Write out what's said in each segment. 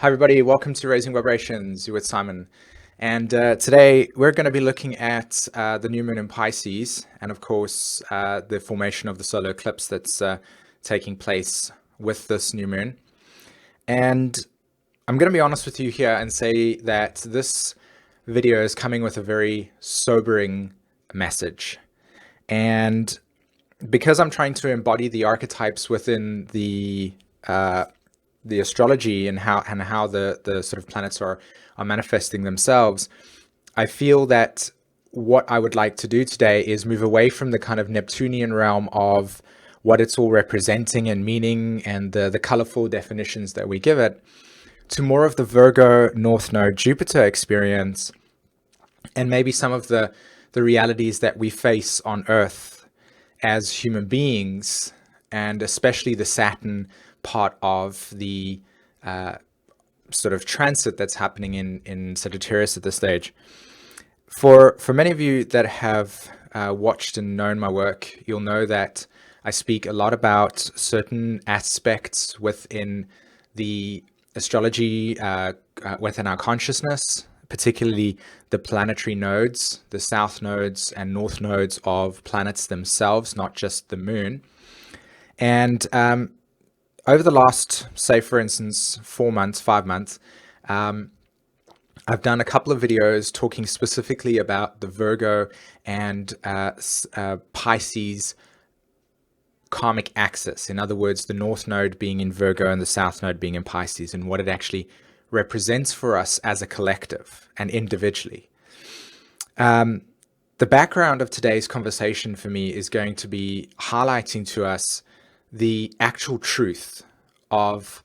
Hi everybody, welcome to Raising Vibrations. You're with Simon. And today we're going to be looking at the new moon in Pisces and of course the formation of the solar eclipse that's taking place with this new moon. And I'm going to be honest with you here and say that this video is coming with a very sobering message. And because I'm trying to embody the archetypes within the astrology and how the sort of planets are manifesting themselves, I feel that what I would like to do today is move away from the kind of Neptunian realm of what it's all representing and meaning and the colorful definitions that we give it, to more of the Virgo North Node Jupiter experience and maybe some of the realities that we face on Earth as human beings, and especially the Saturn part of the sort of transit that's happening in Sagittarius at this stage. For many of you that have watched and known my work, you'll know that I speak a lot about certain aspects within the astrology, within our consciousness, particularly the planetary nodes, the south nodes and north nodes of planets themselves, not just the moon. And over the last, say for instance, 4 months, 5 months, I've done a couple of videos talking specifically about the Virgo and Pisces karmic axis. In other words, the north node being in Virgo and the south node being in Pisces, and what it actually represents for us as a collective and individually. The background of today's conversation for me is going to be highlighting to us the actual truth of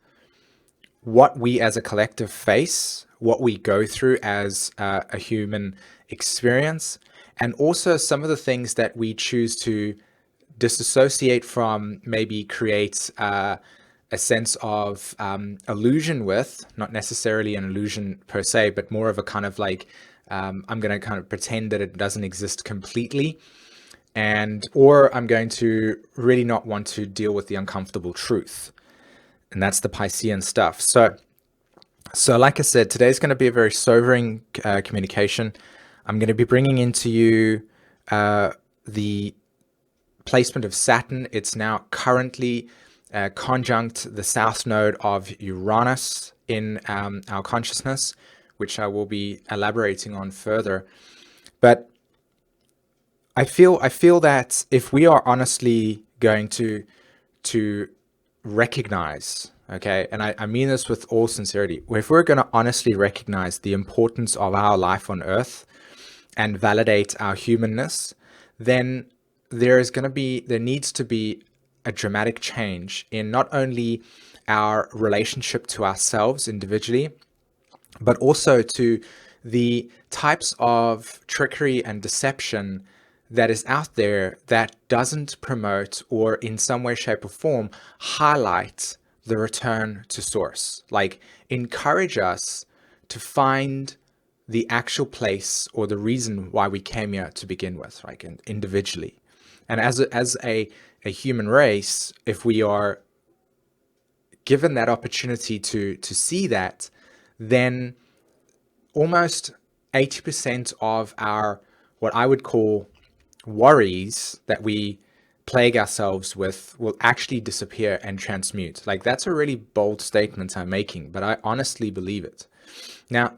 what we as a collective face, what we go through as a human experience, and also some of the things that we choose to disassociate from, maybe create a sense of illusion with, not necessarily an illusion per se, but more of a kind of like, I'm going to kind of pretend that it doesn't exist completely, or I'm going to really not want to deal with the uncomfortable truth. And that's the Piscean stuff. So like I said, today's going to be a very sobering communication. I'm going to be bringing into you the placement of Saturn. It's now currently conjunct the south node of Uranus in our consciousness, which I will be elaborating on further. But I feel that if we are honestly going to recognize, okay, and I mean this with all sincerity, if we're going to honestly recognize the importance of our life on Earth and validate our humanness, then there needs to be a dramatic change in not only our relationship to ourselves individually, but also to the types of trickery and deception that is out there that doesn't promote or in some way, shape or form highlight the return to source. Like, encourage us to find the actual place or the reason why we came here to begin with, like individually. And as a human race, if we are given that opportunity to see that, then almost 80% of our, what I would call, worries that we plague ourselves with will actually disappear and transmute. Like, that's a really bold statement I'm making, but I honestly believe it. Now,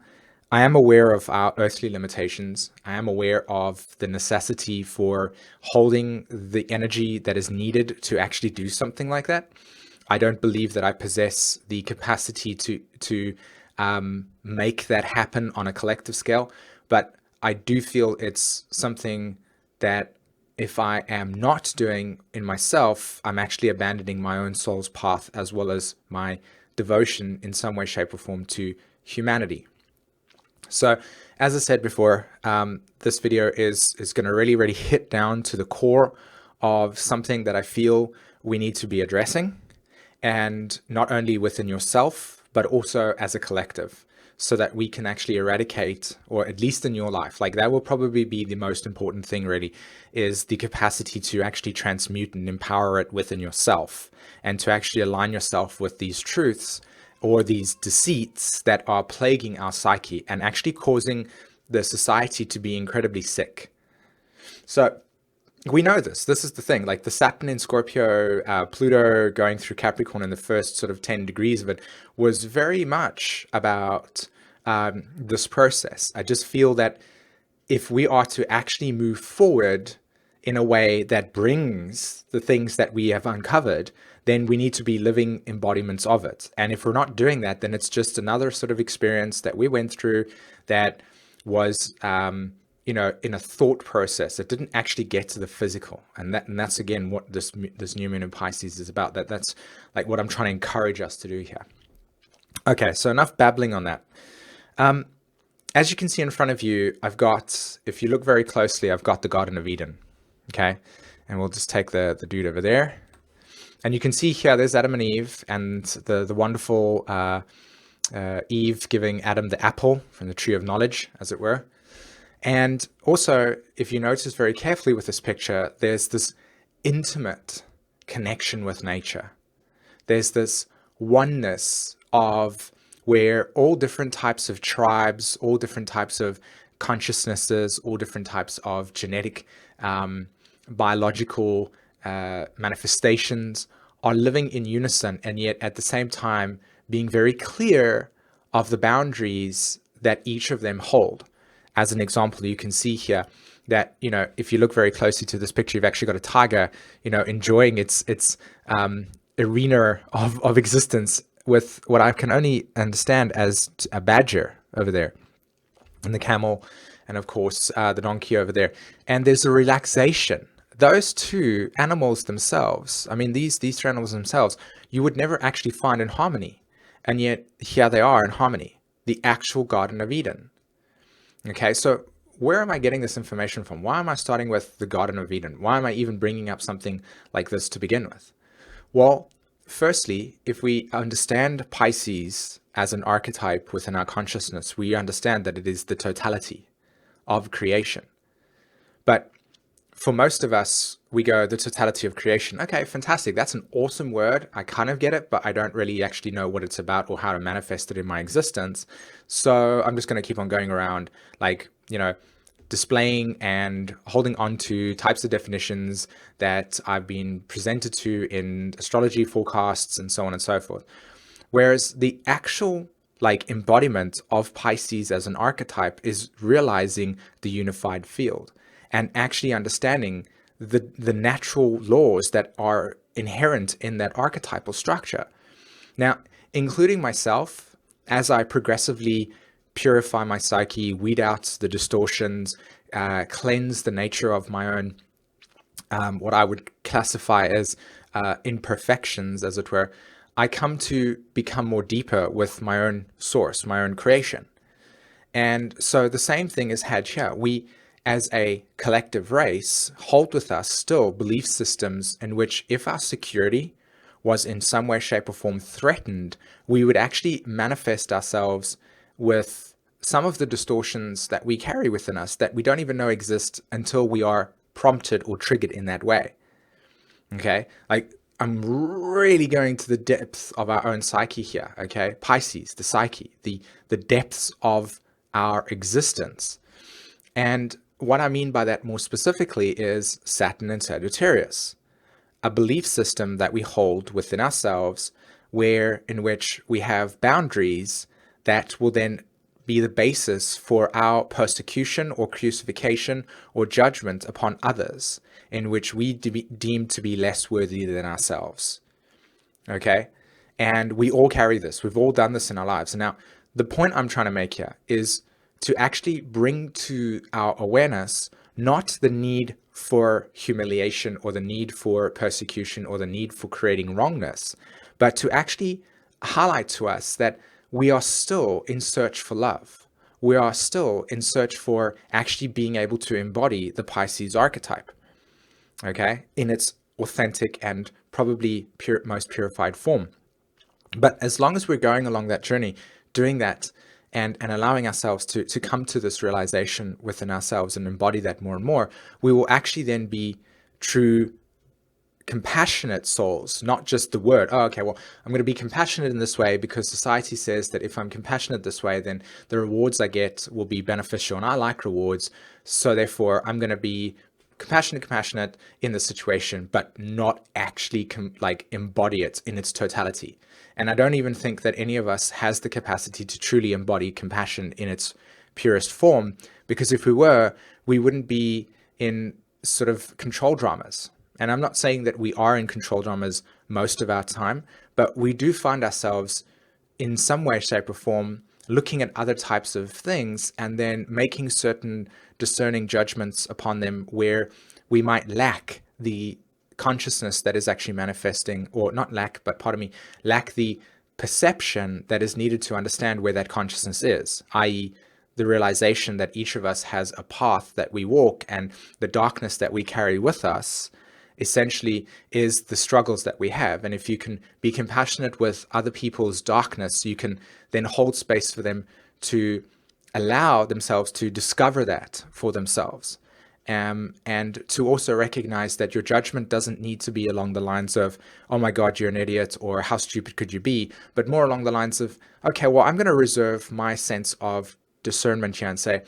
I am aware of our earthly limitations. I am aware of the necessity for holding the energy that is needed to actually do something like that. I don't believe that I possess the capacity to make that happen on a collective scale, but I do feel it's something that if I am not doing in myself, I'm actually abandoning my own soul's path as well as my devotion in some way, shape or form to humanity. So as I said before, this video is going to really hit down to the core of something that I feel we need to be addressing, and not only within yourself, but also as a collective, so that we can actually eradicate, or at least in your life, like that will probably be the most important thing really, is the capacity to actually transmute and empower it within yourself, and to actually align yourself with these truths or these deceits that are plaguing our psyche and actually causing the society to be incredibly sick. So we know this. This is the thing. Like the Saturn in Scorpio, Pluto going through Capricorn in the first sort of 10 degrees of it was very much about this process. I just feel that if we are to actually move forward in a way that brings the things that we have uncovered, then we need to be living embodiments of it. And if we're not doing that, then it's just another sort of experience that we went through that was, in a thought process. It didn't actually get to the physical. And that's again what this new moon in Pisces is about. That's like what I'm trying to encourage us to do here. Okay, so enough babbling on that. As you can see in front of you, I've got, if you look very closely, I've got the Garden of Eden. Okay, and we'll just take the dude over there. And you can see here, there's Adam and Eve, and the wonderful Eve giving Adam the apple from the tree of knowledge, as it were. And also, if you notice very carefully with this picture, there's this intimate connection with nature. There's this oneness of where all different types of tribes, all different types of consciousnesses, all different types of genetic, biological manifestations are living in unison, and yet at the same time being very clear of the boundaries that each of them hold. As an example, you can see here that, if you look very closely to this picture, you've actually got a tiger, enjoying its arena of existence with what I can only understand as a badger over there, and the camel, and of course the donkey over there. And there's a relaxation. Those two animals themselves, I mean, these three animals themselves, you would never actually find in harmony. And yet here they are in harmony, the actual Garden of Eden. Okay, so where am I getting this information from? Why am I starting with the Garden of Eden? Why am I even bringing up something like this to begin with? Well, firstly, if we understand Pisces as an archetype within our consciousness, we understand that it is the totality of creation. But for most of us, we go, the totality of creation. Okay, fantastic. That's an awesome word. I kind of get it, but I don't really actually know what it's about or how to manifest it in my existence. So I'm just going to keep on going around, displaying and holding on to types of definitions that I've been presented to in astrology forecasts and so on and so forth. Whereas the actual embodiment of Pisces as an archetype is realizing the unified field and actually understanding the natural laws that are inherent in that archetypal structure. Now, including myself, as I progressively purify my psyche, weed out the distortions, cleanse the nature of my own, what I would classify as imperfections, as it were, I come to become more deeper with my own source, my own creation. And so the same thing is had here. We, as a collective race, hold with us still belief systems in which if our security was in some way, shape, or form threatened, we would actually manifest ourselves with some of the distortions that we carry within us that we don't even know exist until we are prompted or triggered in that way. Okay? I'm really going to the depths of our own psyche here. Okay? Pisces, the psyche, the depths of our existence. And what I mean by that more specifically is Saturn and Sagittarius, a belief system that we hold within ourselves in which we have boundaries that will then be the basis for our persecution or crucifixion or judgment upon others, in which we deem to be less worthy than ourselves. Okay? And we all carry this. We've all done this in our lives. Now, the point I'm trying to make here is to actually bring to our awareness not the need for humiliation or the need for persecution or the need for creating wrongness, but to actually highlight to us that we are still in search for love. We are still in search for actually being able to embody the Pisces archetype, okay, in its authentic and probably most purified form. But as long as we're going along that journey, doing that, and allowing ourselves to come to this realization within ourselves and embody that more and more, we will actually then be true compassionate souls, not just the word, oh, okay, well, I'm going to be compassionate in this way because society says that if I'm compassionate this way, then the rewards I get will be beneficial, and I like rewards, so therefore I'm going to be compassionate in the situation, but not actually like embody it in its totality. And I don't even think that any of us has the capacity to truly embody compassion in its purest form, because if we were, we wouldn't be in sort of control dramas. And I'm not saying that we are in control dramas most of our time, but we do find ourselves in some way, shape, or form looking at other types of things and then making certain discerning judgments upon them where we might lack the consciousness that is actually manifesting, or not lack, but pardon me, lack the perception that is needed to understand where that consciousness is, i.e., the realization that each of us has a path that we walk, and the darkness that we carry with us essentially is the struggles that we have. And if you can be compassionate with other people's darkness, you can then hold space for them to allow themselves to discover that for themselves. And to also recognize that your judgment doesn't need to be along the lines of, oh my God, you're an idiot, or how stupid could you be, but more along the lines of, okay, well, I'm going to reserve my sense of discernment here and say,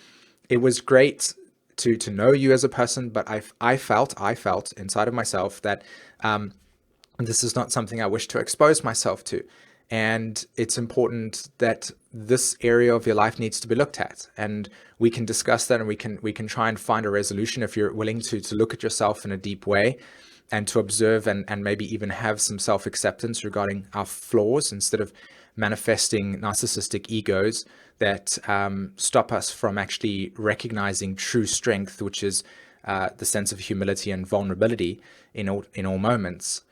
it was great to know you as a person, but I felt inside of myself that this is not something I wish to expose myself to. And it's important that this area of your life needs to be looked at, and we can discuss that, and we can try and find a resolution if you're willing to look at yourself in a deep way and to observe and maybe even have some self-acceptance regarding our flaws instead of manifesting narcissistic egos that stop us from actually recognizing true strength, which is the sense of humility and vulnerability in all moments.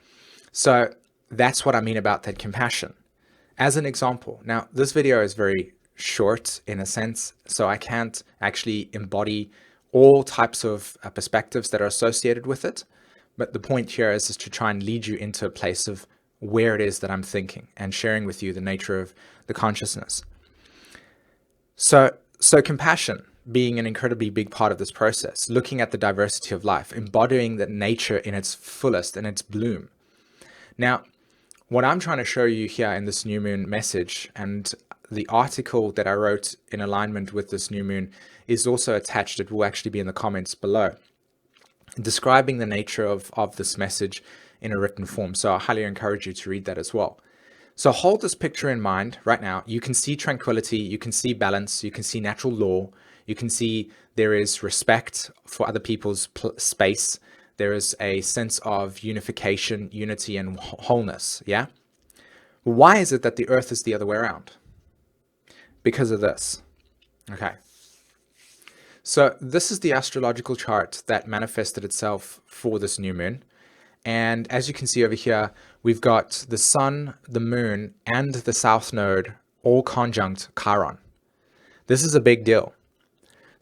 So that's what I mean about that compassion. As an example, now this video is very short in a sense, so I can't actually embody all types of perspectives that are associated with it. But the point here is to try and lead you into a place of where it is that I'm thinking and sharing with you the nature of the consciousness. So compassion being an incredibly big part of this process, looking at the diversity of life, embodying that nature in its fullest and its bloom. Now, what I'm trying to show you here in this new moon message, and the article that I wrote in alignment with this new moon is also attached. It will actually be in the comments below, describing the nature of this message in a written form. So I highly encourage you to read that as well. So hold this picture in mind right now. You can see tranquility, you can see balance, you can see natural law, you can see there is respect for other people's space. There is a sense of unification, unity, and wholeness, yeah? Why is it that the earth is the other way around? Because of this, okay? So this is the astrological chart that manifested itself for this new moon. And as you can see over here, we've got the sun, the moon, and the south node all conjunct Chiron. This is a big deal.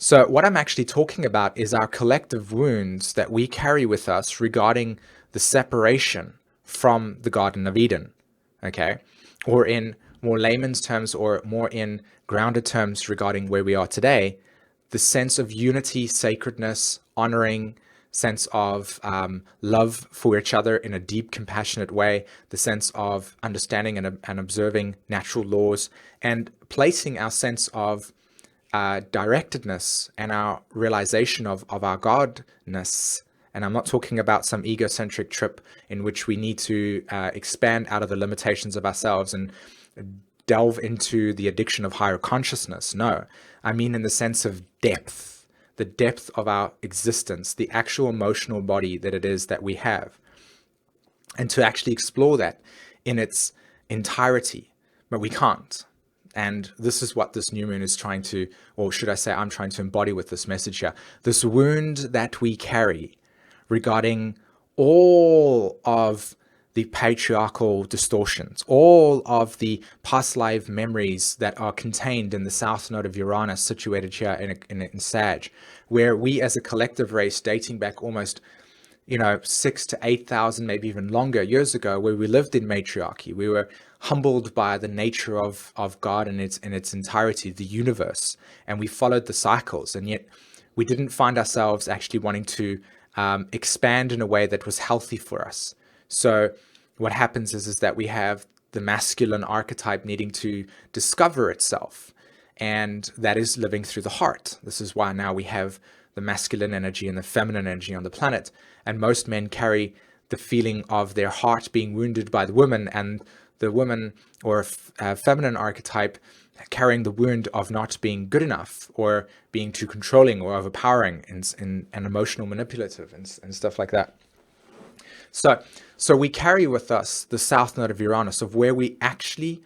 So what I'm actually talking about is our collective wounds that we carry with us regarding the separation from the Garden of Eden, okay? Or in more layman's terms, or more in grounded terms regarding where we are today, the sense of unity, sacredness, honoring, sense of love for each other in a deep, compassionate way, the sense of understanding and observing natural laws, and placing our sense of directedness and our realization of our godness. And I'm not talking about some egocentric trip in which we need to expand out of the limitations of ourselves and delve into the addiction of higher consciousness. No, I mean in the sense of depth, the depth of our existence, the actual emotional body that it is that we have, and to actually explore that in its entirety. But we can't. And this is what this new moon is trying to, or should I say, I'm trying to embody with this message here. This wound that we carry regarding all of the patriarchal distortions, all of the past life memories that are contained in the south node of Uranus, situated here in Sag, where we as a collective race, dating back almost 6 to 8,000, maybe even longer years ago, where we lived in matriarchy. We were humbled by the nature of God in its entirety, the universe, and we followed the cycles, and yet we didn't find ourselves actually wanting to expand in a way that was healthy for us. So what happens is that we have the masculine archetype needing to discover itself, and that is living through the heart. This is why now we have the masculine energy and the feminine energy on the planet, and most men carry the feeling of their heart being wounded by the woman, and the woman or feminine archetype carrying the wound of not being good enough or being too controlling or overpowering and emotional manipulative and stuff like that. So we carry with us the south node of Uranus, of where we actually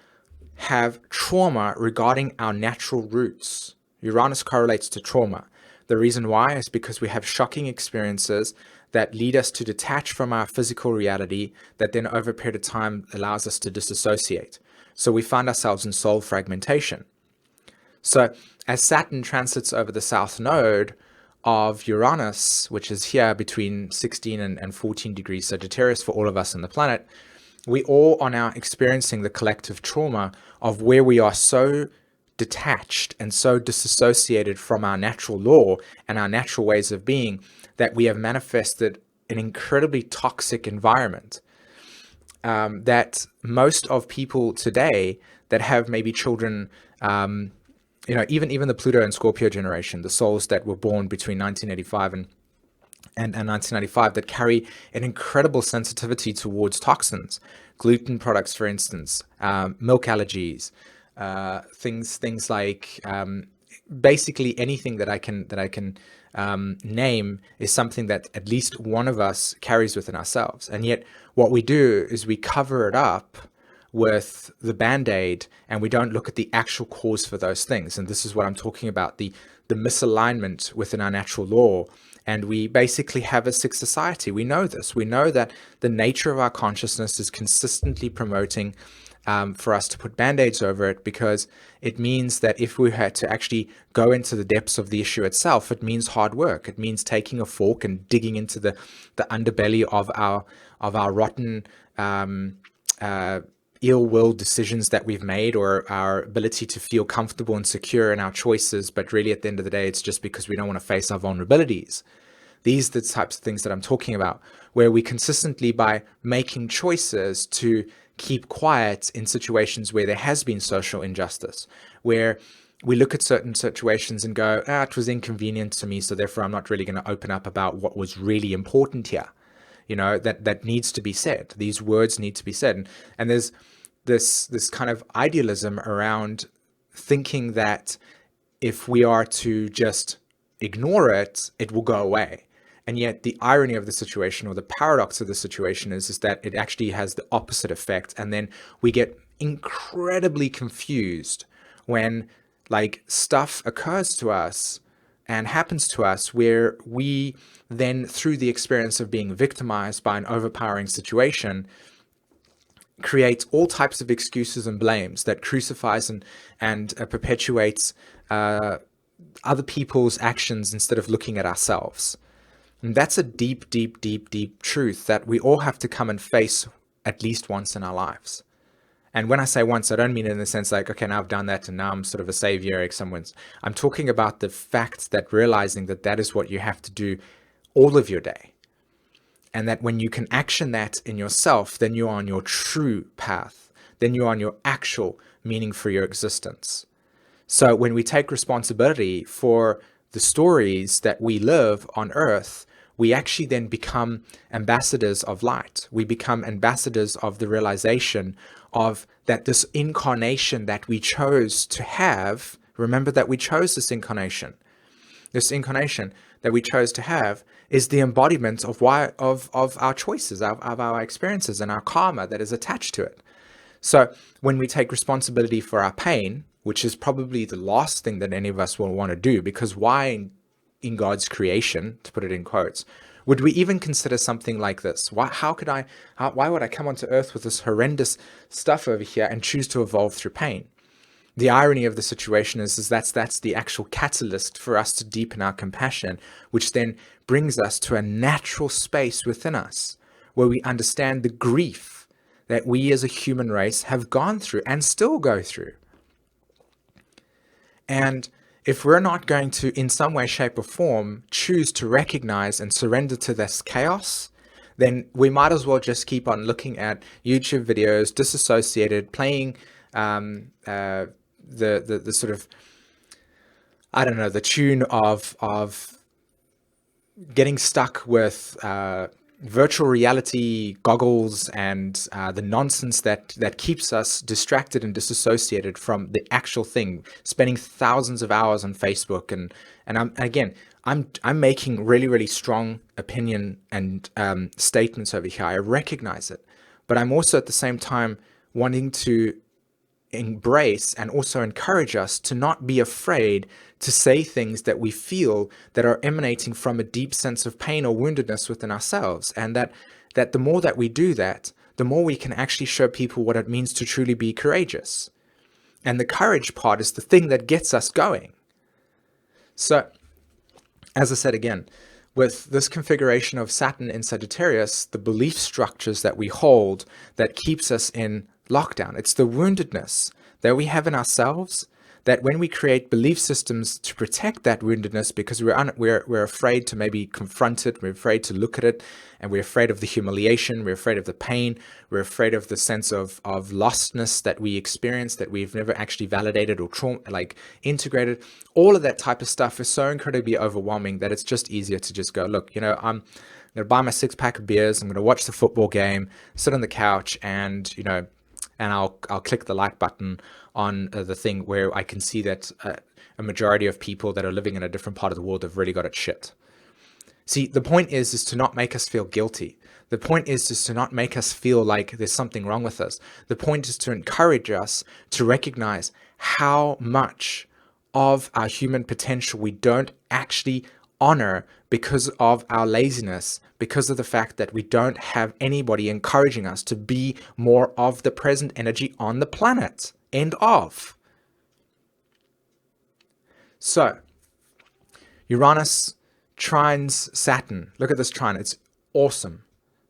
have trauma regarding our natural roots. Uranus correlates to trauma. The reason why is because we have shocking experiences that lead us to detach from our physical reality, that then over a period of time allows us to disassociate. So we find ourselves in soul fragmentation. So as Saturn transits over the south node of Uranus, which is here between 16 and 14 degrees Sagittarius for all of us on the planet, we all are now experiencing the collective trauma of where we are so detached and so disassociated from our natural law and our natural ways of being that we have manifested an incredibly toxic environment. That most of people today that have maybe children, even the Pluto and Scorpio generation, the souls that were born between 1985 and 1995, that carry an incredible sensitivity towards toxins, gluten products, for instance, milk allergies, things like basically anything that I can name is something that at least one of us carries within ourselves. And yet what we do is we cover it up with the Band-Aid, and we don't look at the actual cause for those things. And this is what I'm talking about, the misalignment within our natural law. And we basically have a sick society. We know this. We know that the nature of our consciousness is consistently promoting for us to put Band-Aids over it, because it means that if we had to actually go into the depths of the issue itself, it means hard work. It means taking a fork and digging into the underbelly of our rotten, ill-will decisions that we've made, or our ability to feel comfortable and secure in our choices. But really, at the end of the day, it's just because we don't want to face our vulnerabilities. These are the types of things that I'm talking about, where we consistently, by making choices to keep quiet in situations where there has been social injustice, where we look at certain situations and go, it was inconvenient to me, so therefore I'm not really going to open up about what was really important here. That needs to be said. These words need to be said. And there's this kind of idealism around thinking that if we are to just ignore it, it will go away. And yet the irony of the situation, or the paradox of the situation, is that it actually has the opposite effect. And then we get incredibly confused when stuff occurs to us and happens to us, where we then, through the experience of being victimized by an overpowering situation, create all types of excuses and blames that crucifies and perpetuates other people's actions instead of looking at ourselves. And that's a deep, deep, deep, deep truth that we all have to come and face at least once in our lives. And when I say once, I don't mean it in the sense like, okay, now I've done that and now I'm sort of a savior. I'm talking about the fact that realizing that is what you have to do all of your day. And that when you can action that in yourself, then you're on your true path. Then you're on your actual meaning for your existence. So when we take responsibility for the stories that we live on Earth, we actually then become ambassadors of light. We become ambassadors of the realization of that this incarnation that we chose to have, remember that we chose this incarnation. This incarnation that we chose to have is the embodiment of our choices, of our experiences and our karma that is attached to it. So when we take responsibility for our pain, which is probably the last thing that any of us will want to do, because why in God's creation, to put it in quotes, would we even consider something like this? Why would I come onto Earth with this horrendous stuff over here and choose to evolve through pain? The irony of the situation is that's the actual catalyst for us to deepen our compassion, which then brings us to a natural space within us where we understand the grief that we as a human race have gone through and still go through. And if we're not going to, in some way, shape, or form, choose to recognize and surrender to this chaos, then we might as well just keep on looking at YouTube videos, disassociated, playing the sort of, I don't know, the tune of getting stuck with virtual reality goggles and the nonsense that keeps us distracted and disassociated from the actual thing, spending thousands of hours on Facebook. I'm making really strong opinion and statements over here. I recognize it, but I'm also at the same time wanting to embrace and also encourage us to not be afraid to say things that we feel that are emanating from a deep sense of pain or woundedness within ourselves. And that the more that we do that, the more we can actually show people what it means to truly be courageous. And the courage part is the thing that gets us going. So, as I said again, with this configuration of Saturn in Sagittarius, the belief structures that we hold that keeps us in lockdown, it's the woundedness that we have in ourselves, that when we create belief systems to protect that woundedness, because we're afraid to maybe confront it, we're afraid to look at it, and we're afraid of the humiliation, we're afraid of the pain, we're afraid of the sense of lostness that we experience, that we've never actually validated or integrated. All of that type of stuff is so incredibly overwhelming that it's just easier to just go, look, I'm going to buy my 6-pack of beers, I'm going to watch the football game, sit on the couch, and I'll click the like button on the thing where I can see that a majority of people that are living in a different part of the world have really got it shit. See, the point is to not make us feel guilty. The point is to not make us feel like there's something wrong with us. The point is to encourage us to recognize how much of our human potential we don't actually honor because of our laziness, because of the fact that we don't have anybody encouraging us to be more of the present energy on the planet. End of. So, Uranus trines Saturn. Look at this trine. It's awesome.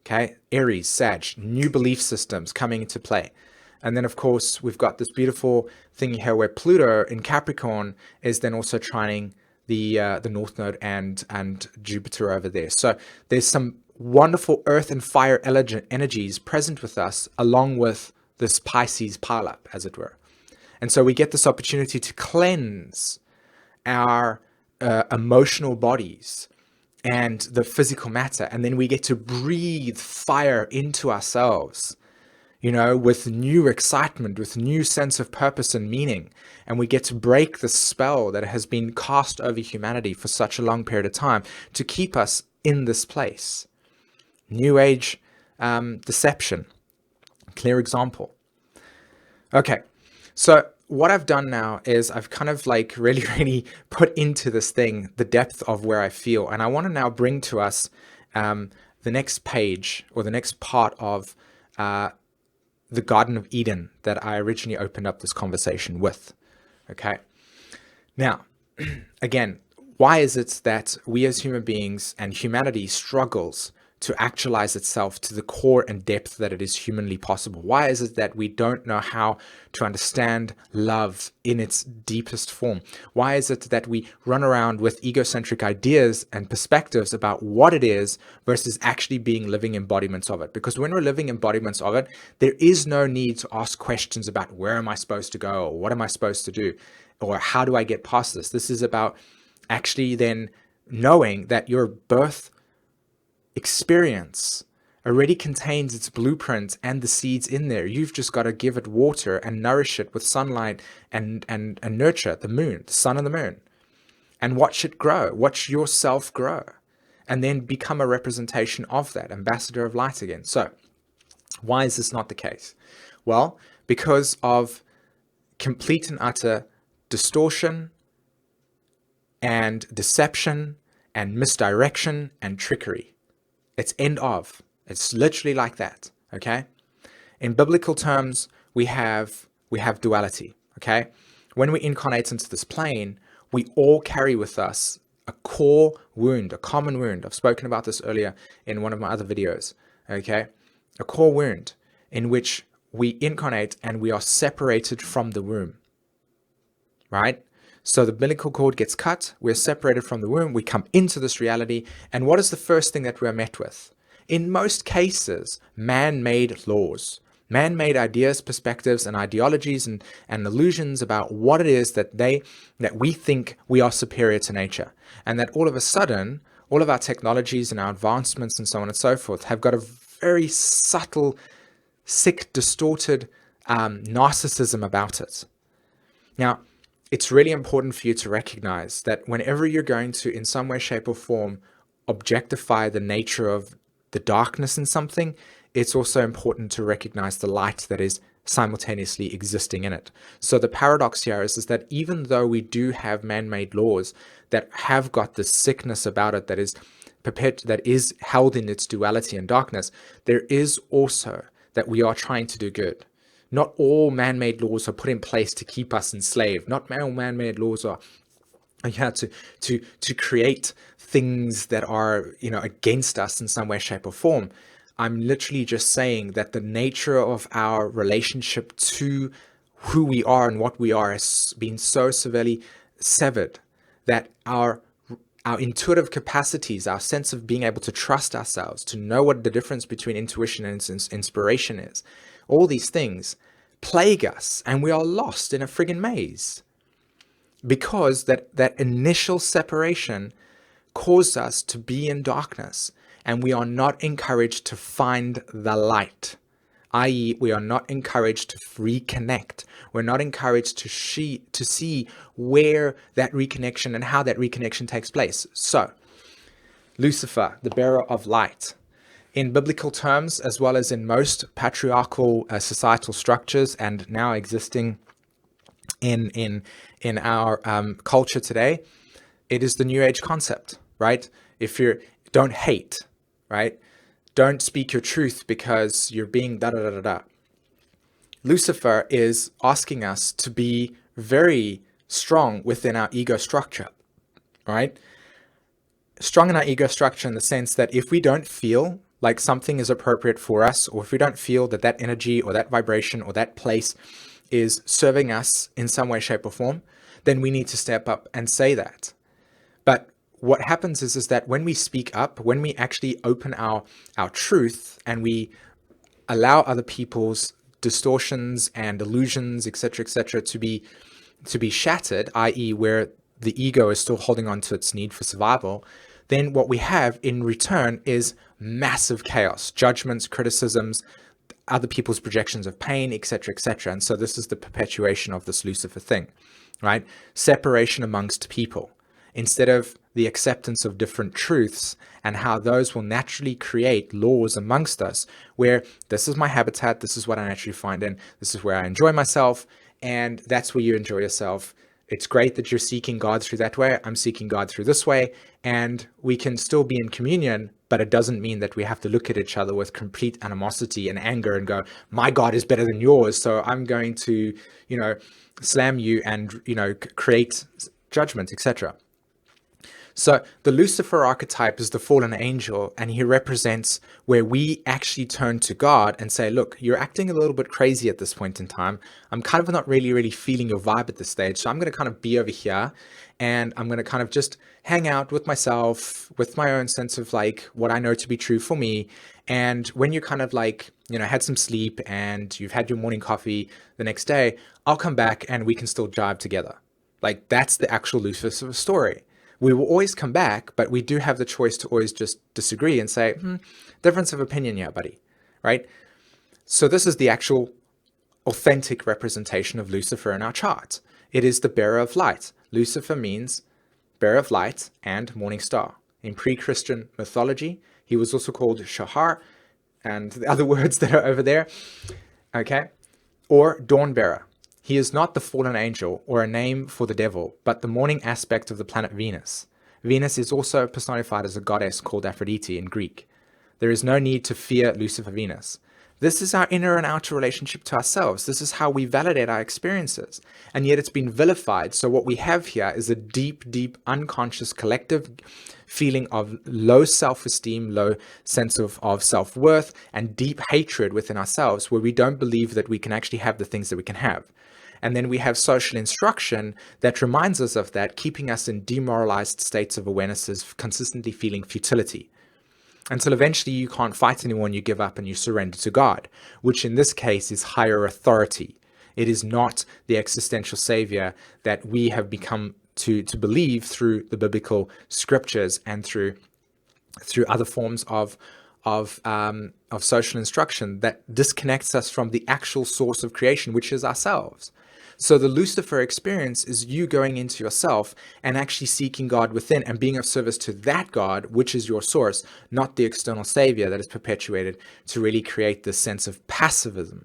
Okay, Aries, Sag, new belief systems coming into play. And then, of course, we've got this beautiful thing here where Pluto in Capricorn is then also trining the North Node and Jupiter over there. So there's some wonderful earth and fire energies present with us, along with this Pisces pileup, as it were. And so we get this opportunity to cleanse our emotional bodies and the physical matter. And then we get to breathe fire into ourselves, with new excitement, with new sense of purpose and meaning. And we get to break the spell that has been cast over humanity for such a long period of time to keep us in this place. New Age deception, clear example. Okay, so what I've done now is I've kind of really put into this thing the depth of where I feel. And I want to now bring to us the next page, or the next part of the Garden of Eden that I originally opened up this conversation with. Okay. Now, again, why is it that we as human beings and humanity struggles to actualize itself to the core and depth that it is humanly possible? Why is it that we don't know how to understand love in its deepest form? Why is it that we run around with egocentric ideas and perspectives about what it is versus actually being living embodiments of it? Because when we're living embodiments of it, there is no need to ask questions about where am I supposed to go, or what am I supposed to do, or how do I get past this? This is about actually then knowing that your birth experience already contains its blueprint and the seeds in there. You've just got to give it water and nourish it with sunlight and nurture the moon, the sun and the moon, and watch it grow. Watch yourself grow, and then become a representation of that, ambassador of light again. So why is this not the case? Well, because of complete and utter distortion and deception and misdirection and trickery. It's end of. It's literally like that, okay? In biblical terms, we have duality, okay? When we incarnate into this plane, we all carry with us a core wound, a common wound. I've spoken about this earlier in one of my other videos, okay? A core wound in which we incarnate and we are separated from the womb, right? So the umbilical cord gets cut, we're separated from the womb, we come into this reality, and what is the first thing that we're met with? In most cases, man-made laws, man-made ideas, perspectives, and ideologies and illusions about what it is that we think we are superior to nature. And that all of a sudden, all of our technologies and our advancements and so on and so forth have got a very subtle, sick, distorted narcissism about it. Now, it's really important for you to recognize that whenever you're going to, in some way, shape, or form, objectify the nature of the darkness in something, it's also important to recognize the light that is simultaneously existing in it. So the paradox here is that even though we do have man-made laws that have got this sickness about it that is held in its duality and darkness, there is also that we are trying to do good. Not all man-made laws are put in place to keep us enslaved. Not all man-made laws are to create things that are against us in some way, shape, or form. I'm literally just saying that the nature of our relationship to who we are and what we are has been so severely severed that our intuitive capacities, our sense of being able to trust ourselves, to know what the difference between intuition and inspiration is, all these things plague us, and we are lost in a friggin' maze. Because that initial separation caused us to be in darkness, and we are not encouraged to find the light, i.e. we are not encouraged to reconnect. We're not encouraged to see where that reconnection and how that reconnection takes place. So, Lucifer, the bearer of light. In biblical terms, as well as in most patriarchal societal structures and now existing in our culture today, it is the New Age concept, right? Don't hate, right? Don't speak your truth because you're being da-da-da-da-da. Lucifer is asking us to be very strong within our ego structure, right? Strong in our ego structure in the sense that if we don't feel like something is appropriate for us, or if we don't feel that that energy or that vibration or that place is serving us in some way, shape, or form, then we need to step up and say that. But what happens is that when we speak up, when we actually open our truth and we allow other people's distortions and illusions, etc., to be shattered, i.e. where the ego is still holding on to its need for survival, then what we have in return is massive chaos, judgments, criticisms, other people's projections of pain, etc., etc. And so this is the perpetuation of this Lucifer thing, right? Separation amongst people, instead of the acceptance of different truths and how those will naturally create laws amongst us, where this is my habitat, this is what I naturally find in, this is where I enjoy myself, and that's where you enjoy yourself. It's great that you're seeking God through that way. I'm seeking God through this way, and we can still be in communion, but it doesn't mean that we have to look at each other with complete animosity and anger and go, my God is better than yours, so I'm going to, slam you and, create judgment, etc. So the Lucifer archetype is the fallen angel, and he represents where we actually turn to God and say, look, you're acting a little bit crazy at this point in time. I'm kind of not really feeling your vibe at this stage. So I'm going to kind of be over here, and I'm going to kind of just hang out with myself, with my own sense of like what I know to be true for me. And when you're kind of like, had some sleep and you've had your morning coffee the next day, I'll come back and we can still jive together. Like, that's the actual Lucifer story. We will always come back, but we do have the choice to always just disagree and say, difference of opinion here, buddy, right? So this is the actual authentic representation of Lucifer in our chart. It is the bearer of light. Lucifer means bearer of light and morning star. In pre-Christian mythology, he was also called Shahar, and the other words that are over there, okay? Or dawn bearer. He is not the fallen angel or a name for the devil, but the morning aspect of the planet Venus. Venus is also personified as a goddess called Aphrodite in Greek. There is no need to fear Lucifer Venus. This is our inner and outer relationship to ourselves. This is how we validate our experiences. And yet it's been vilified. So what we have here is a deep, deep, unconscious collective feeling of low self-esteem, low sense of self-worth, and deep hatred within ourselves, where we don't believe that we can actually have the things that we can have. And then we have social instruction that reminds us of that, keeping us in demoralized states of awarenesses, consistently feeling futility. Until eventually you can't fight anyone, you give up and you surrender to God, which in this case is higher authority. It is not the existential savior that we have become to believe through the biblical scriptures and through other forms of social instruction that disconnects us from the actual source of creation, which is ourselves. So the Lucifer experience is you going into yourself and actually seeking God within and being of service to that God, which is your source, not the external savior that is perpetuated to really create this sense of passivism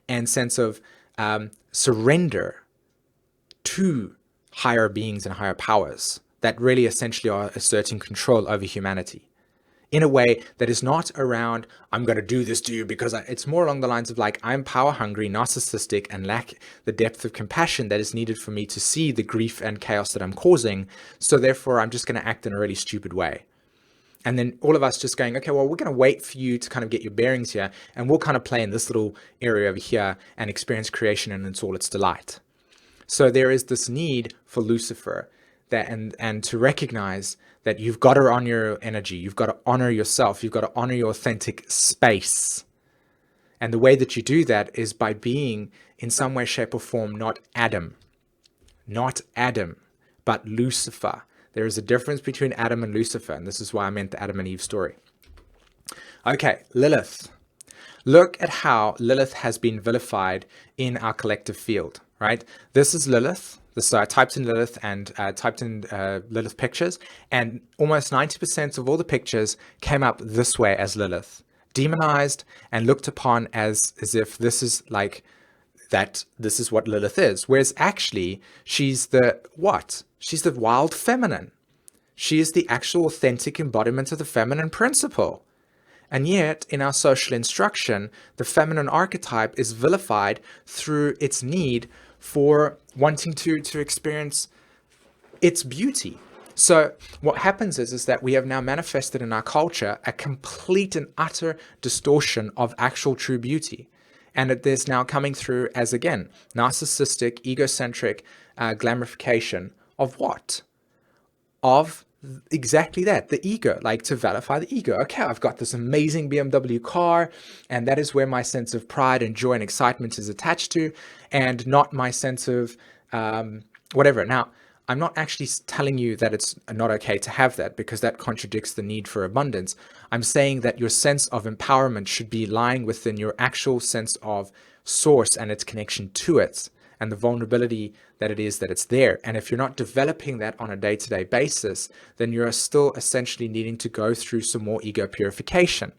and sense of surrender to higher beings and higher powers that really essentially are asserting control over humanity in a way that is not around, I'm going to do this to you because it's more along the lines of like, I'm power hungry, narcissistic, and lack the depth of compassion that is needed for me to see the grief and chaos that I'm causing. So therefore, I'm just going to act in a really stupid way. And then all of us just going, okay, well, we're going to wait for you to kind of get your bearings here. And we'll kind of play in this little area over here and experience creation in all its delight. So there is this need for Lucifer that and to recognize that you've got to honor your energy, you've got to honor yourself, you've got to honor your authentic space. And the way that you do that is by being in some way, shape, or form not Adam, but Lucifer. There is a difference between Adam and Lucifer, and this is why I meant the Adam and Eve story. Okay, Lilith. Look at how Lilith has been vilified in our collective field, right? This is Lilith. So I typed in Lilith and typed in Lilith pictures, and almost 90% of all the pictures came up this way as Lilith, demonized and looked upon as if this is like that. This is what Lilith is, whereas actually she's the what? She's the wild feminine. She is the actual authentic embodiment of the feminine principle. And yet, in our social instruction, the feminine archetype is vilified through its need for wanting to experience its beauty. So what happens is that we have now manifested in our culture a complete and utter distortion of actual true beauty. And there's now coming through as, again, narcissistic, egocentric glamorification of what? Of exactly that, the ego, like to vilify the ego. Okay, I've got this amazing BMW car, and that is where my sense of pride and joy and excitement is attached to, and not my sense of whatever. Now, I'm not actually telling you that it's not okay to have that, because that contradicts the need for abundance. I'm saying that your sense of empowerment should be lying within your actual sense of source and its connection to it, and the vulnerability that it is that it's there. And if you're not developing that on a day-to-day basis, then you're still essentially needing to go through some more ego purification.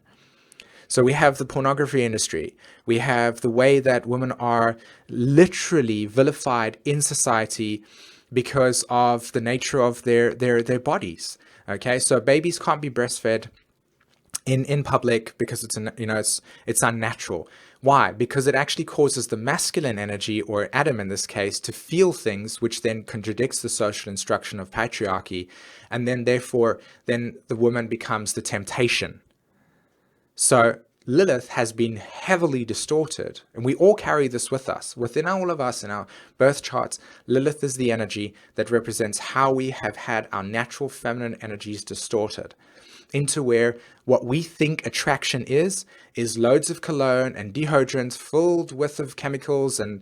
So we have the pornography industry. We have the way that women are literally vilified in society because of the nature of their bodies. Okay, so babies can't be breastfed in public because it's unnatural. Why? Because it actually causes the masculine energy, or Adam in this case, to feel things, which then contradicts the social instruction of patriarchy, and then therefore then the woman becomes the temptation. So Lilith has been heavily distorted, and we all carry this with us. Within all of us in our birth charts, Lilith is the energy that represents how we have had our natural feminine energies distorted into where what we think attraction is loads of cologne and deodorants filled with of chemicals and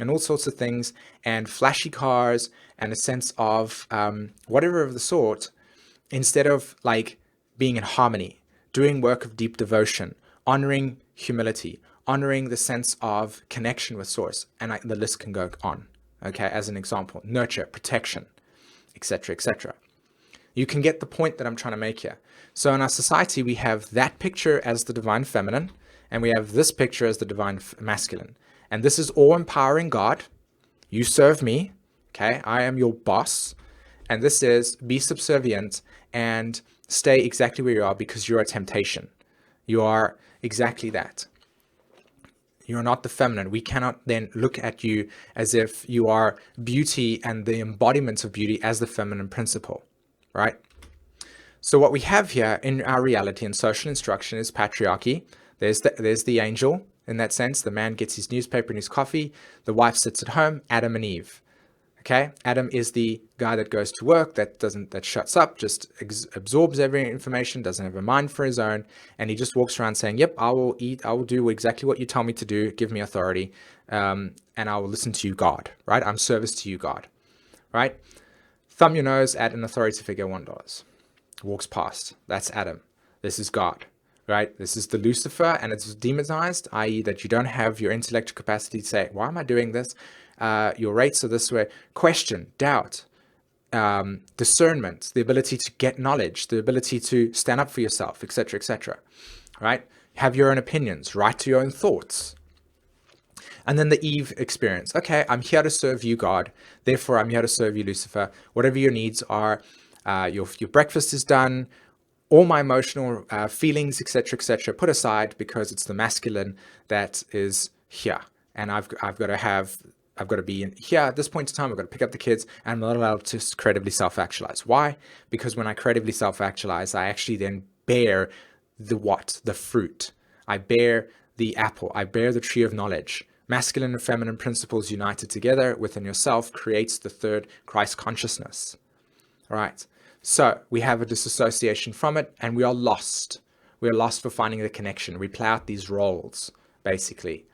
all sorts of things, and flashy cars and a sense of whatever of the sort, instead of like being in harmony, doing work of deep devotion, honoring humility, honoring the sense of connection with source. And the list can go on, okay, as an example, nurture, protection, etc., etc. You can get the point that I'm trying to make here. So in our society, we have that picture as the divine feminine, and we have this picture as the divine masculine. And this is all empowering God. You serve me, okay? I am your boss. And this is be subservient and stay exactly where you are because you're a temptation. You are exactly that. You're not the feminine. We cannot then look at you as if you are beauty and the embodiment of beauty as the feminine principle, right? So what we have here in our reality and social instruction is patriarchy. There's the angel, in that sense. The man gets his newspaper and his coffee. The wife sits at home, Adam and Eve. Okay, Adam is the guy that goes to work, that shuts up, just absorbs every information, doesn't have a mind for his own, and he just walks around saying, "Yep, I will eat, I will do exactly what you tell me to do. Give me authority, and I will listen to you, God." Right? I'm service to you, God. Right? Thumb your nose at an authority figure, $1. Walks past. That's Adam. This is God. Right? This is the Lucifer, and it's demonized, i.e. that you don't have your intellectual capacity to say, "Why am I doing this? Your rates are this way." Question, doubt, discernment, the ability to get knowledge, the ability to stand up for yourself, etc., etc. Right? Have your own opinions, write to your own thoughts. And then the Eve experience. Okay, I'm here to serve you, God. Therefore, I'm here to serve you, Lucifer. Whatever your needs are, your breakfast is done. All my emotional feelings, etc., put aside, because it's the masculine that is here, and I've got to be in here at this point in time. I've got to pick up the kids, and I'm not allowed to creatively self-actualize. Why? Because when I creatively self-actualize, I actually then bear the fruit. I bear the apple. I bear the tree of knowledge. Masculine and feminine principles united together within yourself creates the third Christ consciousness. All right. So we have a disassociation from it, and we are lost. We are lost for finding the connection. We play out these roles, basically.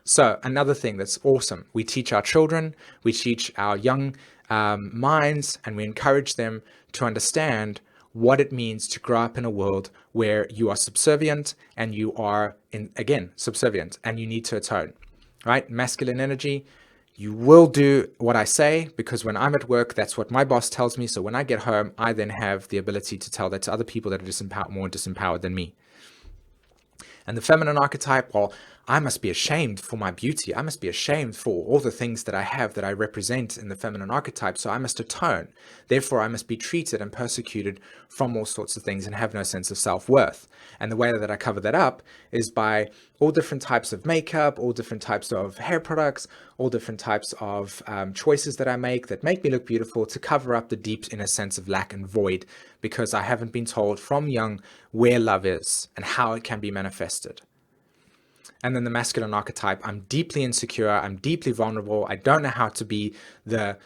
So another thing that's awesome, we teach our children, we teach our young minds, and we encourage them to understand what it means to grow up in a world where you are subservient, and you are, subservient, and you need to atone, right? Masculine energy. You will do what I say, because when I'm at work, that's what my boss tells me. So when I get home, I then have the ability to tell that to other people that are more disempowered than me. And the feminine archetype, well, I must be ashamed for my beauty. I must be ashamed for all the things that I have that I represent in the feminine archetype. So I must atone. Therefore, I must be treated and persecuted from all sorts of things and have no sense of self-worth. And the way that I cover that up is by all different types of makeup, all different types of hair products, all different types of choices that I make that make me look beautiful, to cover up the deep inner sense of lack and void, because I haven't been told from young where love is and how it can be manifested. And then the masculine archetype, I'm deeply insecure, I'm deeply vulnerable, I don't know how to be the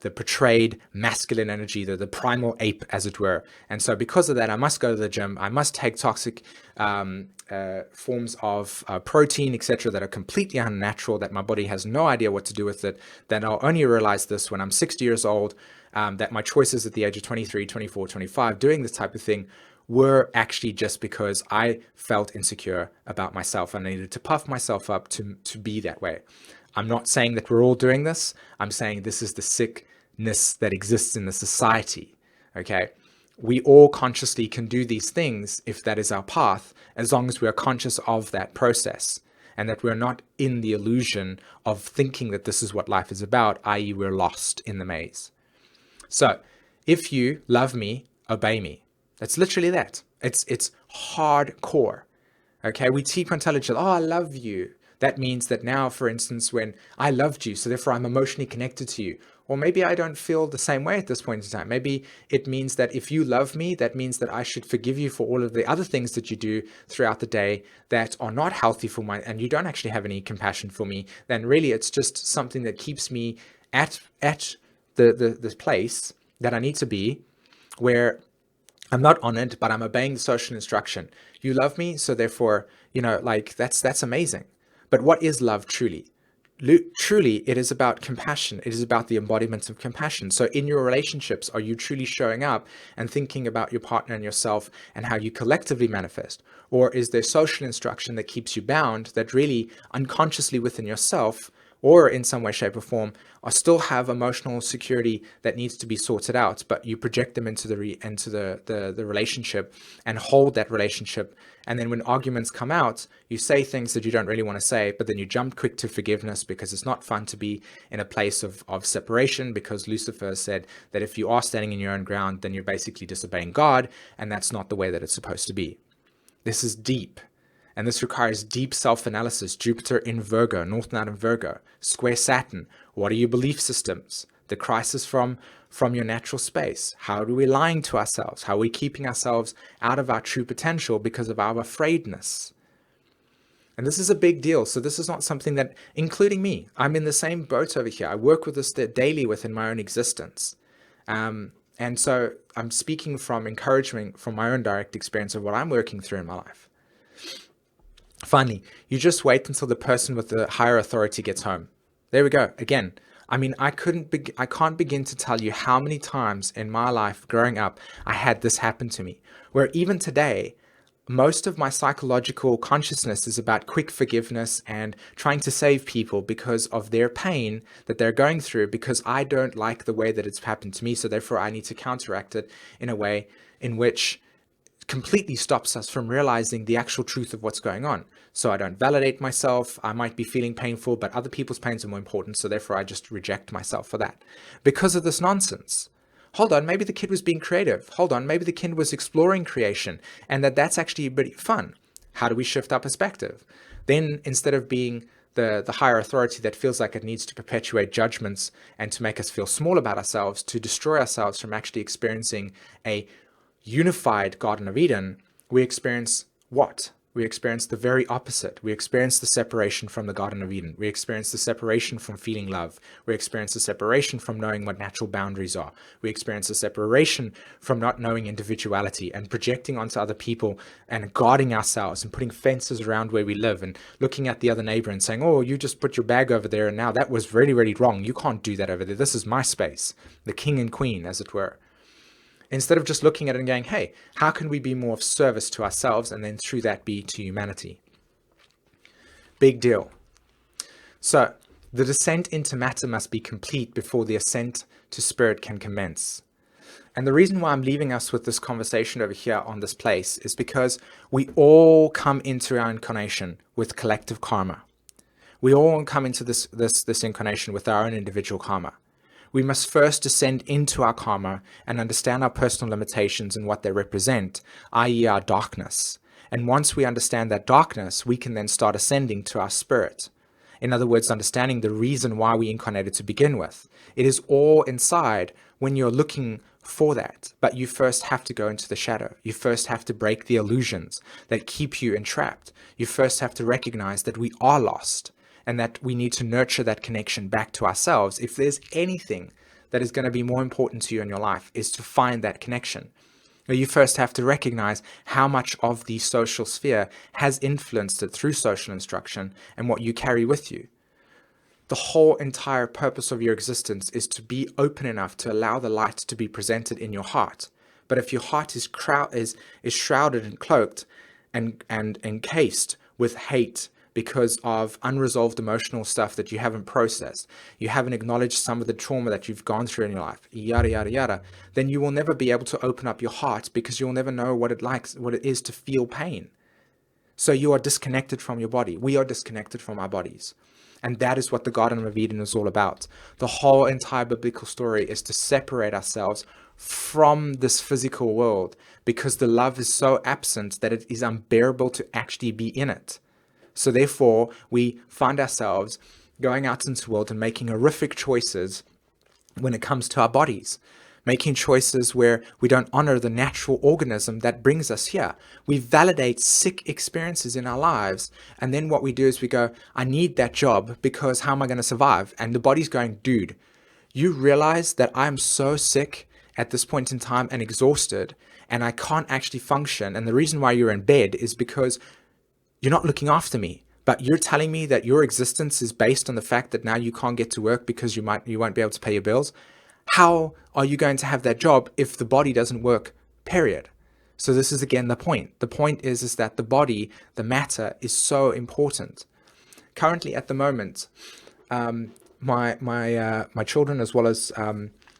portrayed masculine energy, the primal ape, as it were. And so because of that, I must go to the gym, I must take toxic forms of protein, etc., that are completely unnatural, that my body has no idea what to do with it, that I'll only realize this when I'm 60 years old, that my choices at the age of 23, 24, 25, doing this type of thing, were actually just because I felt insecure about myself and I needed to puff myself up to be that way. I'm not saying that we're all doing this. I'm saying this is the sickness that exists in the society. Okay. We all consciously can do these things if that is our path, as long as we are conscious of that process and that we're not in the illusion of thinking that this is what life is about, i.e. we're lost in the maze. So if you love me, obey me. That's literally that. It's hardcore. Okay, we keep on telling each other, "Oh, I love you." That means that now, for instance, when I loved you, so therefore I'm emotionally connected to you. Or maybe I don't feel the same way at this point in time. Maybe it means that if you love me, that means that I should forgive you for all of the other things that you do throughout the day that are not healthy for and you don't actually have any compassion for me. Then really it's just something that keeps me at the place that I need to be, where I'm not on it, but I'm obeying the social instruction. You love me, so therefore, that's amazing. But what is love truly? Truly, it is about compassion. It is about the embodiment of compassion. So in your relationships, are you truly showing up and thinking about your partner and yourself and how you collectively manifest? Or is there social instruction that keeps you bound, that really unconsciously within yourself, or in some way, shape, or form, or still have emotional security that needs to be sorted out, but you project them into the relationship and hold that relationship. And then when arguments come out, you say things that you don't really want to say, but then you jump quick to forgiveness, because it's not fun to be in a place of separation, because Lucifer said that if you are standing in your own ground, then you're basically disobeying God, and that's not the way that it's supposed to be. This is deep. And this requires deep self-analysis. Jupiter in Virgo, North Node in Virgo, square Saturn. What are your belief systems? The crisis from your natural space. How are we lying to ourselves? How are we keeping ourselves out of our true potential because of our afraidness? And this is a big deal. So this is not something that, including me, I'm in the same boat over here. I work with this daily within my own existence. And so I'm speaking from encouragement from my own direct experience of what I'm working through in my life. Finally, you just wait until the person with the higher authority gets home. There we go. Again, I mean, I can't begin to tell you how many times in my life growing up I had this happen to me, where even today, most of my psychological consciousness is about quick forgiveness and trying to save people because of their pain that they're going through, because I don't like the way that it's happened to me. So therefore I need to counteract it in a way in which completely stops us from realizing the actual truth of what's going on. So I don't validate myself. I might be feeling painful, but other people's pains are more important. So therefore I just reject myself for that because of this nonsense. Hold on, maybe the kid was being creative. Hold on, maybe the kid was exploring creation and that's actually pretty fun. How do we shift our perspective? Then instead of being the higher authority that feels like it needs to perpetuate judgments and to make us feel small about ourselves, to destroy ourselves from actually experiencing a unified Garden of Eden, we experience what? We experience the very opposite. We experience the separation from the Garden of Eden. We experience the separation from feeling love. We experience the separation from knowing what natural boundaries are. We experience the separation from not knowing individuality and projecting onto other people and guarding ourselves and putting fences around where we live and looking at the other neighbor and saying, oh, you just put your bag over there and now that was really, really wrong. You can't do that over there. This is my space, the king and queen, as it were. Instead of just looking at it and going, hey, how can we be more of service to ourselves and then through that be to humanity? Big deal. So the descent into matter must be complete before the ascent to spirit can commence. And the reason why I'm leaving us with this conversation over here on this place is because we all come into our incarnation with collective karma. We all come into this incarnation with our own individual karma. We must first descend into our karma and understand our personal limitations and what they represent, i.e. our darkness. And once we understand that darkness, we can then start ascending to our spirit. In other words, understanding the reason why we incarnated to begin with. It is all inside when you're looking for that, but you first have to go into the shadow. You first have to break the illusions that keep you entrapped. You first have to recognize that we are lost, and that we need to nurture that connection back to ourselves. If there's anything that is going to be more important to you in your life, is to find that connection. You first have to recognize how much of the social sphere has influenced it through social instruction and what you carry with you. The whole entire purpose of your existence is to be open enough to allow the light to be presented in your heart. But if your heart is shrouded and cloaked and encased with hate, because of unresolved emotional stuff that you haven't processed, you haven't acknowledged some of the trauma that you've gone through in your life, yada, yada, yada, then you will never be able to open up your heart because you'll never know what it is to feel pain. So you are disconnected from your body. We are disconnected from our bodies. And that is what the Garden of Eden is all about. The whole entire biblical story is to separate ourselves from this physical world because the love is so absent that it is unbearable to actually be in it. So therefore, we find ourselves going out into the world and making horrific choices when it comes to our bodies, making choices where we don't honor the natural organism that brings us here. We validate sick experiences in our lives. And then what we do is we go, I need that job because how am I going to survive? And the body's going, dude, you realize that I'm so sick at this point in time and exhausted and I can't actually function. And the reason why you're in bed is because you're not looking after me, but you're telling me that your existence is based on the fact that now you can't get to work because you won't be able to pay your bills. How are you going to have that job if the body doesn't work, period? So this is again the point. The point is that the body, the matter is so important. Currently at the moment, my children, as well as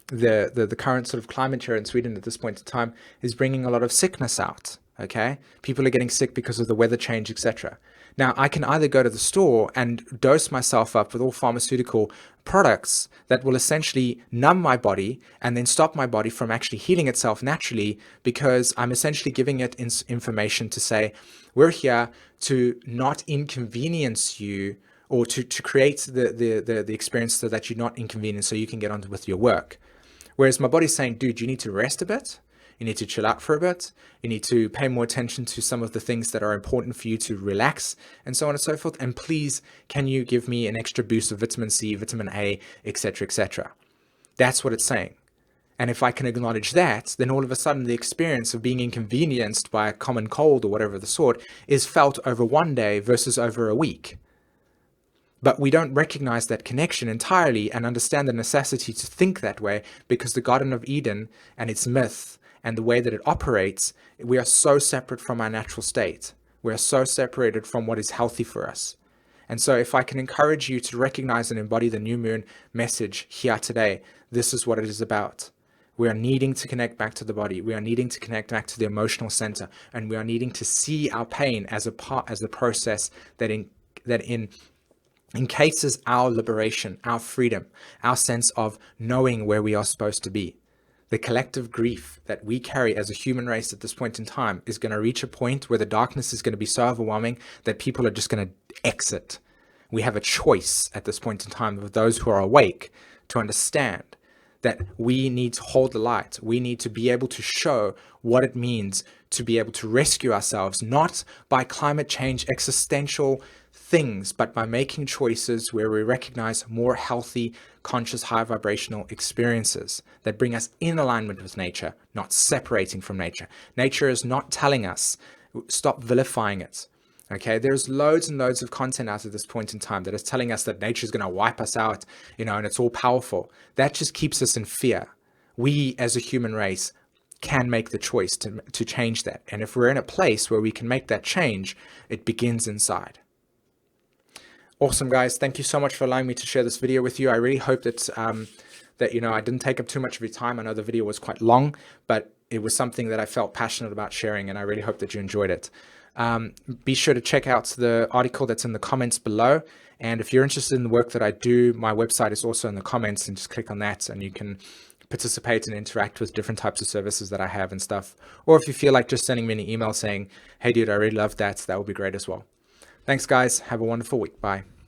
the current sort of climate here in Sweden at this point in time, is bringing a lot of sickness out. Okay, people are getting sick because of the weather change, etc. Now, I can either go to the store and dose myself up with all pharmaceutical products that will essentially numb my body and then stop my body from actually healing itself naturally, because I'm essentially giving it information to say, we're here to not inconvenience you, or to create the experience so that you're not inconvenienced so you can get on with your work. Whereas my body's saying, dude, you need to rest a bit. You need to chill out for a bit. You need to pay more attention to some of the things that are important for you to relax, and so on and so forth. And please, can you give me an extra boost of vitamin C, vitamin A, etc., etc.? That's what it's saying. And if I can acknowledge that, then all of a sudden the experience of being inconvenienced by a common cold or whatever of the sort is felt over one day versus over a week. But we don't recognize that connection entirely and understand the necessity to think that way, because the Garden of Eden and its myth and the way that it operates, we are so separate from our natural state. We are so separated from what is healthy for us. And so if I can encourage you to recognize and embody the new moon message here today, this is what it is about. We are needing to connect back to the body. We are needing to connect back to the emotional center, and we are needing to see our pain as the process that encases our liberation, our freedom, our sense of knowing where we are supposed to be. The collective grief that we carry as a human race at this point in time is going to reach a point where the darkness is going to be so overwhelming that people are just going to exit. We have a choice at this point in time of those who are awake to understand that we need to hold the light. We need to be able to show what it means to be able to rescue ourselves, not by climate change existential things, but by making choices where we recognize more healthy, conscious, high vibrational experiences that bring us in alignment with nature, not separating from nature. Nature is not telling us, stop vilifying it. Okay, there's loads and loads of content out at this point in time that is telling us that nature is going to wipe us out, and it's all powerful. That just keeps us in fear. We as a human race can make the choice to change that. And if we're in a place where we can make that change, it begins inside. Awesome, guys. Thank you so much for allowing me to share this video with you. I really hope that, I didn't take up too much of your time. I know the video was quite long, but it was something that I felt passionate about sharing, and I really hope that you enjoyed it. Be sure to check out the article that's in the comments below. And if you're interested in the work that I do, my website is also in the comments, and just click on that and you can participate and interact with different types of services that I have and stuff. Or if you feel like just sending me an email saying, hey dude, I really love that, that would be great as well. Thanks guys. Have a wonderful week. Bye.